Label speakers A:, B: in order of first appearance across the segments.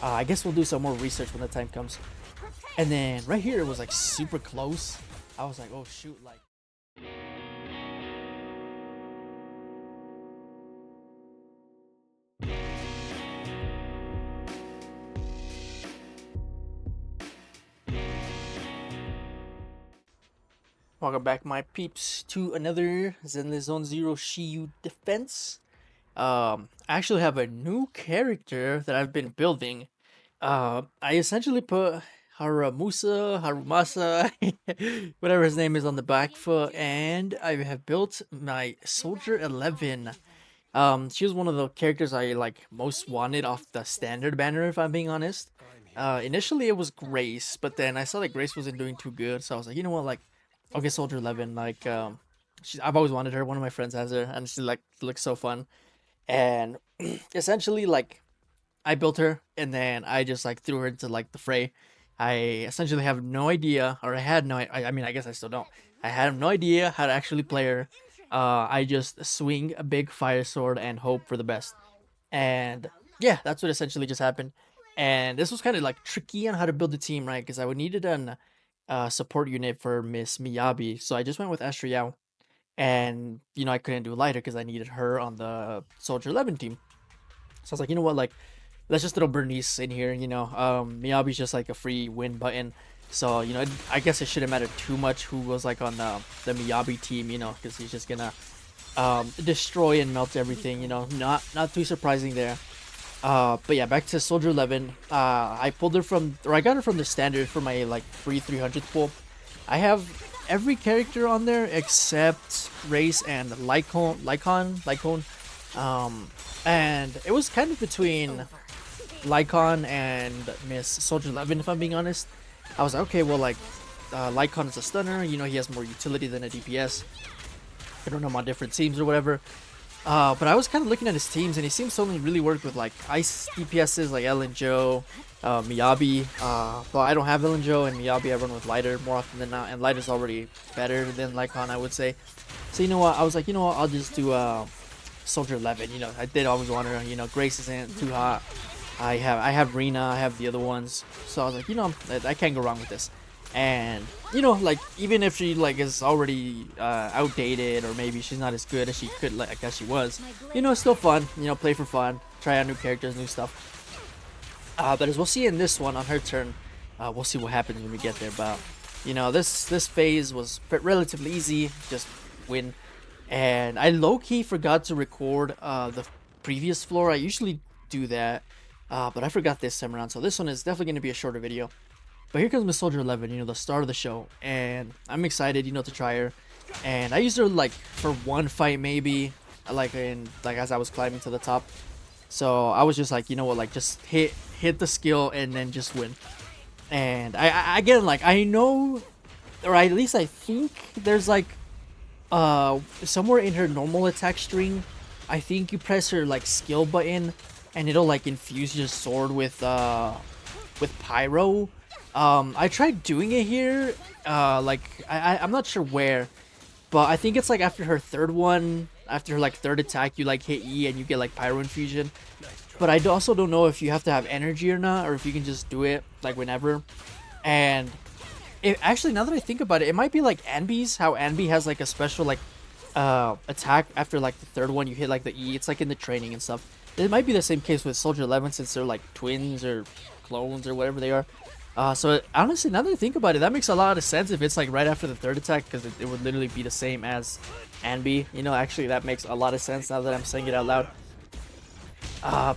A: I guess we'll do some more research when the time comes. And then right here it was like super close. I was like, oh shoot, like. Welcome back, my peeps, to another Zenless Zone Zero Shiyu defense. I actually have a new character that I've been building. I essentially put Harumasa, whatever his name is, on the back foot, and I have built my Soldier 11. She was one of the characters I like most wanted off the standard banner, if I'm being honest. Initially it was Grace, but then I saw that Grace wasn't doing too good, so I was like, you know what, like, I'll get Soldier 11. Like, I've always wanted her. One of my friends has her, and she like looks so fun. And essentially, like, I built her, and then I just like threw her into like the fray. I essentially have no idea, or I had no. I mean, I guess I still don't. I had no idea how to actually play her. I just swing a big fire sword and hope for the best. And yeah, that's what essentially just happened. And this was kind of like tricky on how to build the team, right? Because I would needed an support unit for Miss Miyabi, so I just went with Astro Yao. And I couldn't do lighter because I needed her on the Soldier 11 team. So I was like, you know what, like, let's just throw Bernice in here. Miyabi's just like a free win button. So I guess it shouldn't matter too much who was like on the Miyabi team, because he's just gonna destroy and melt everything. Not too surprising there. But yeah, back to Soldier 11. I pulled her from, or I got her from the standard for my like free 300th pull. I have every character on there except Race and Lycon. And it was kind of between Lycon and Miss Soldier 11, if I'm being honest. I was like, okay, well, like, Lycon is a stunner. He has more utility than a DPS. I don't know my different teams or whatever. But I was kind of looking at his teams, and he seems to only really work with like ice DPSs like Ellen Joe, Miyabi. But I don't have Ellen Joe and Miyabi. I run with Lighter more often than not, and Lighter's already better than Lycon, I would say. So you know what? I was like, you know what? I'll just do Soldier 11. I did always want her. Grace isn't too hot. I have Rena. I have the other ones. So I was like, I can't go wrong with this. And like, even if she like is already outdated, or maybe she's not as good as she could, like I guess she was, it's still fun. Play for fun, try out new characters, new stuff. But as we'll see in this one on her turn, we'll see what happens when we get there. But this phase was relatively easy, just win. And I low-key forgot to record the previous floor. I usually do that, but I forgot this time around, so this one is definitely going to be a shorter video. But here comes Miss Soldier 11, the start of the show, and I'm excited, to try her. And I used her like for one fight maybe, like as I was climbing to the top. So I was just like, you know what, like, just hit the skill and then just win. And I again, like, I know, or at least I think there's like somewhere in her normal attack string, I think you press her like skill button and it'll like infuse your sword with pyro. I tried doing it here, like, I'm not sure where, but I think it's like after her third one, after her like third attack, you like hit E and you get like pyro infusion. But I also don't know if you have to have energy or not, or if you can just do it like whenever. And actually, now that I think about it, it might be like Anbi's, how Anbi has like a special like attack after like the third one, you hit like the E. It's like in the training and stuff. It might be the same case with Soldier 11, since they're like twins or clones or whatever they are. So honestly, now that I think about it, that makes a lot of sense if it's like right after the third attack, because it would literally be the same as Anbi. Actually, that makes a lot of sense now that I'm saying it out loud.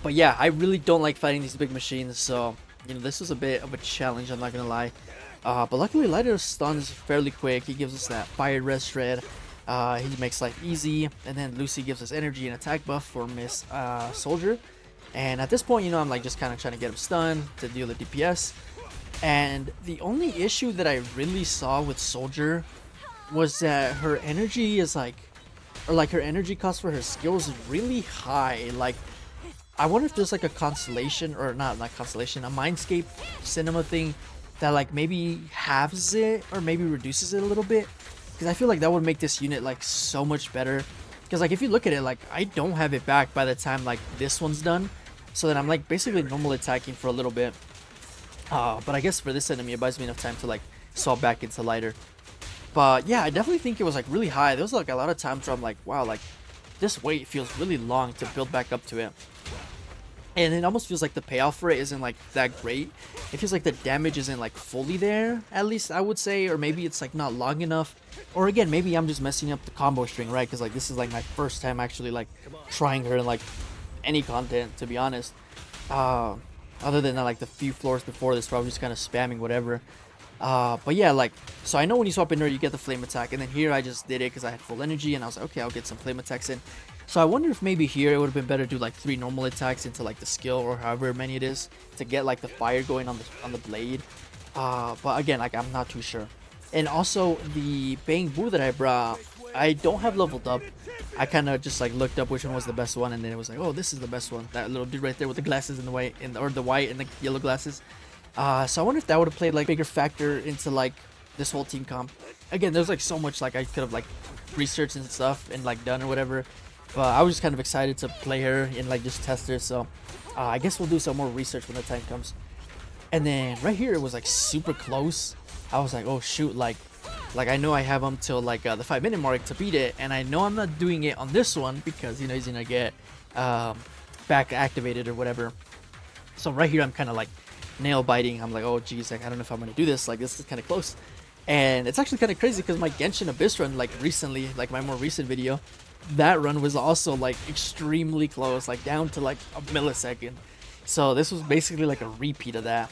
A: But yeah, I really don't like fighting these big machines, so this was a bit of a challenge, I'm not gonna lie. But luckily Lighter stuns fairly quick. He gives us that fire red shred. He makes life easy, and then Lucy gives us energy and attack buff for Miss Soldier. And at this point, I'm like just kind of trying to get him stunned to deal the DPS. And the only issue that I really saw with Soldier was that her energy is like, or like her energy cost for her skills is really high. Like, I wonder if there's like a constellation, or not constellation, a Mindscape cinema thing that like maybe halves it or maybe reduces it a little bit, because I feel like that would make this unit like so much better. Because like if you look at it, like, I don't have it back by the time like this one's done, So then I'm like basically normal attacking for a little bit. But I guess for this enemy, it buys me enough time to like swap back into lighter. But yeah, I definitely think it was like really high. There was like a lot of times where I'm like, wow, like this wait feels really long to build back up to it. And it almost feels like the payoff for it isn't like that great. It feels like the damage isn't like fully there, at least I would say, or maybe it's like not long enough. Or again, maybe I'm just messing up the combo string, right? Because like this is like my first time actually like trying her in like any content, to be honest. Uh, Other than like the few floors before this, where I was just kind of spamming whatever. But yeah, like, so I know when you swap in her, you get the flame attack, and then here I just did it because I had full energy, and I was like, okay, I'll get some flame attacks in. So I wonder if maybe here it would have been better to do like 3 normal attacks into like the skill or however many it is to get like the fire going on the blade. But again, like I'm not too sure. And also the Bang Boo that I brought, I don't have leveled up. I kind of just like looked up which one was the best one, and then it was like, oh, this is the best one. That little dude right there with the glasses and the white, or the white and the yellow glasses. So I wonder if that would have played like bigger factor into like this whole team comp. Again, there's like so much like I could have like researched and stuff and like done or whatever. But I was just kind of excited to play her and like just test her. So I guess we'll do some more research when the time comes. And then right here it was like super close. I was like, oh shoot, like I know I have him till like the 5-minute mark to beat it, and I know I'm not doing it on this one because you know he's gonna get back activated or whatever. So right here I'm kind of like nail biting. I'm like, oh geez, like I don't know if I'm gonna do this. Like this is kind of close, and it's actually kind of crazy because my Genshin Abyss run, like recently, like my more recent video, that run was also like extremely close, like down to like a millisecond. So this was basically like a repeat of that.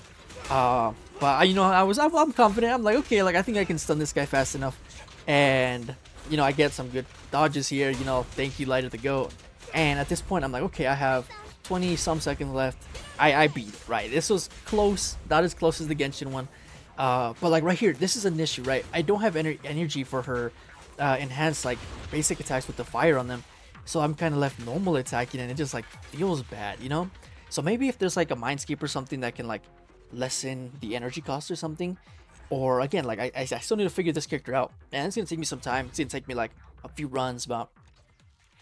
A: But you know, I'm confident. I'm like, okay, like I think I can stun this guy fast enough, and you know, I get some good dodges here. You know, thank you, Light of the Goat. And at this point, I'm like, okay, I have 20 some seconds left. I beat it, right? This was close, not as close as the Genshin one. But like right here, this is an issue, right? I don't have energy for her enhanced like basic attacks with the fire on them, so I'm kind of left normal attacking, and it just like feels bad, you know. So maybe if there's like a Mindscape or something that can like lessen the energy cost or something, or again, like I still need to figure this character out, and it's gonna take me some time. It's gonna take me like a few runs, but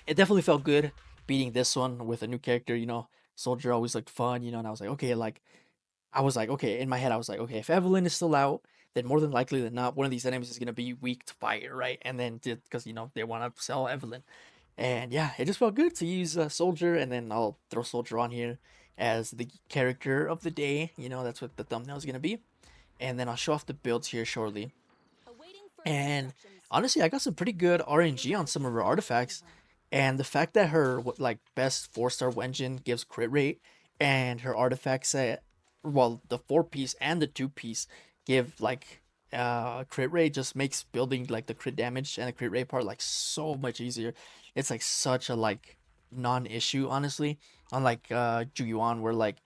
A: it definitely felt good beating this one with a new character. You know, Soldier always looked fun, you know, and I was like, okay, like I was like, okay, in my head, I was like, okay, if Evelyn is still out, then more than likely than not, one of these enemies is gonna be weak to fire, right? And then because you know they want to sell Evelyn, and yeah, it just felt good to use Soldier, and then I'll throw Soldier on here as the character of the day. You know, that's what the thumbnail is gonna be, and then I'll show off the builds here shortly. And honestly, I got some pretty good RNG on some of her artifacts. And the fact that her like best 4-star engine gives crit rate, and her artifacts at well the 4-piece and the 2-piece give like crit rate just makes building like the crit damage and the crit rate part like so much easier. It's like such a like non-issue honestly. Unlike Juyuan where like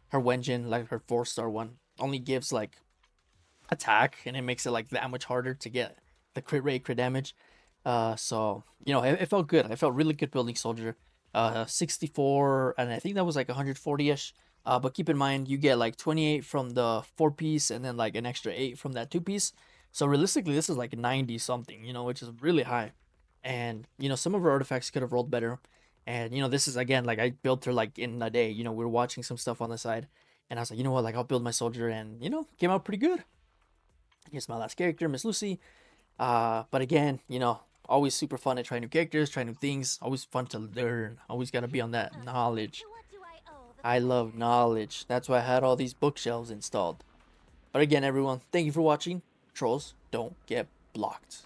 A: her Wenjin, like her 4-star one, only gives like attack, and it makes it like that much harder to get the crit rate, crit damage. So you know, it felt good. I felt really good building Soldier. 64, and I think that was like 140ish. But keep in mind, you get like 28 from the 4-piece, and then like an extra 8 from that 2-piece. So realistically, this is like 90 something, you know, which is really high. And you know, some of her artifacts could have rolled better. And you know, this is again like I built her like in a day. You know, we were watching some stuff on the side, and I was like, you know what, like I'll build my Soldier, and you know, came out pretty good. Here's my last character, Miss Lucy. But again, you know, always super fun to try new characters, try new things. Always fun to learn. Always gotta be on that knowledge. I love knowledge. That's why I had all these bookshelves installed. But again, everyone, thank you for watching. Trolls don't get blocked.